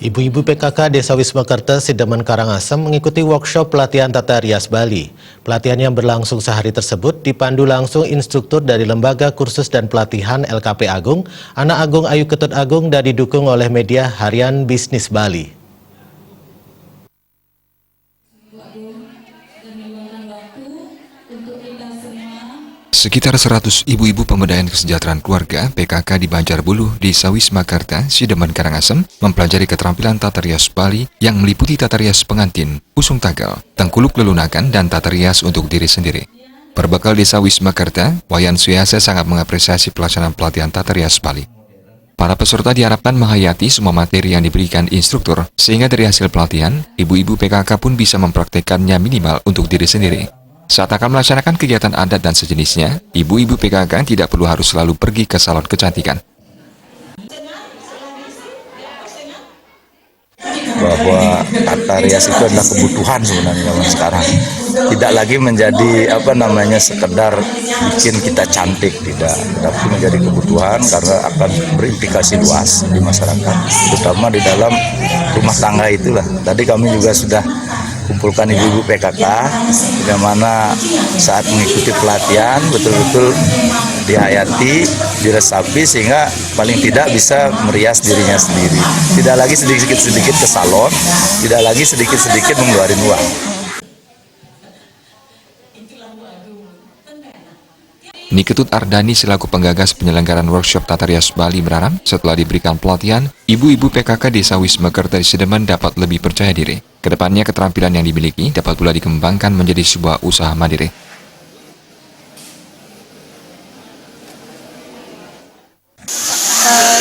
Ibu-ibu PKK Desa Wisma Kerta, Sidemen Karangasem mengikuti workshop pelatihan tata rias Bali. Pelatihan yang berlangsung sehari tersebut dipandu langsung instruktur dari Lembaga Kursus dan Pelatihan LKP Agung, Anak Agung Ayu Ketut Agung, dan didukung oleh media Harian Bisnis Bali. Sekitar 100 ibu-ibu pemberdayaan kesejahteraan keluarga PKK di Banjarbuluh, Desa Wisma Kerta, Sidemen Karangasem mempelajari keterampilan tata rias Bali yang meliputi tata rias pengantin, usung tagal, tengkuluk lelunakan, dan tata rias untuk diri sendiri. Berbekal Desa Wisma Kerta, Wayan Suyase sangat mengapresiasi pelaksanaan pelatihan tata rias Bali. Para peserta diharapkan menghayati semua materi yang diberikan instruktur, sehingga dari hasil pelatihan, ibu-ibu PKK pun bisa mempraktekannya minimal untuk diri sendiri. Saat akan melaksanakan kegiatan adat dan sejenisnya, ibu-ibu PKK tidak perlu harus selalu pergi ke salon kecantikan. Bahwa tata rias itu adalah kebutuhan sebenarnya zaman sekarang. Tidak lagi menjadi sekedar bikin kita cantik, tidak, tapi menjadi kebutuhan karena akan berimplikasi luas di masyarakat, terutama di dalam rumah tangga itulah. Tadi kami juga sudah kumpulkan ibu-ibu PKK, bagaimana saat mengikuti pelatihan betul-betul dihayati, diresapi, sehingga paling tidak bisa merias dirinya sendiri. Tidak lagi sedikit-sedikit ke salon, tidak lagi sedikit-sedikit mengeluarkan uang. Niketut Ardani selaku penggagas penyelenggaraan workshop tata rias Bali berharap setelah diberikan pelatihan, ibu-ibu PKK Desa Wisma Kerta di Sidemen dapat lebih percaya diri. Kedepannya keterampilan yang dimiliki dapat pula dikembangkan menjadi sebuah usaha mandiri.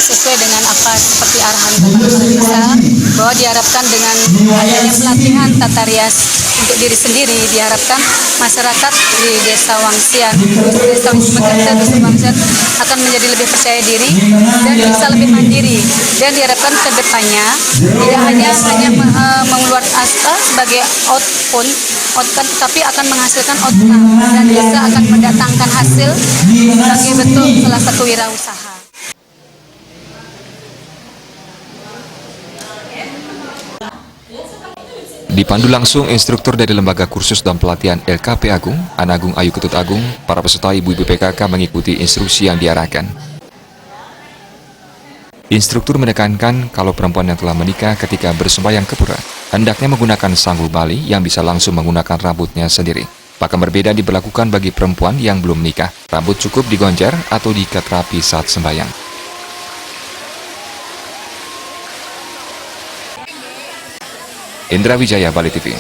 Sesuai dengan apa seperti arahan Bapak Kepala Desa, bahwa diharapkan dengan adanya pelatihan tata rias untuk diri sendiri, diharapkan masyarakat di Desa Wangsian, Desa Wisma Kerta, Desa Wangsian akan menjadi lebih percaya diri dan bisa lebih mandiri. Dan diharapkan ke depannya tidak hanya mengeluarkan sebagai output, tapi akan menghasilkan outcome dan bisa akan mendatangkan hasil sebagai bentuk salah satu wirausaha. Dipandu langsung instruktur dari Lembaga Kursus dan Pelatihan LKP Agung, Anak Agung Ayu Ketut Agung, para peserta ibu-ibu PKK mengikuti instruksi yang diarahkan. Instruktur menekankan kalau perempuan yang telah menikah ketika bersembahyang ke pura, hendaknya menggunakan sanggul Bali yang bisa langsung menggunakan rambutnya sendiri. Bahkan berbeda diberlakukan bagi perempuan yang belum menikah, rambut cukup digonjar atau diikat rapi saat sembahyang. Indra Wijaya, Bali TV.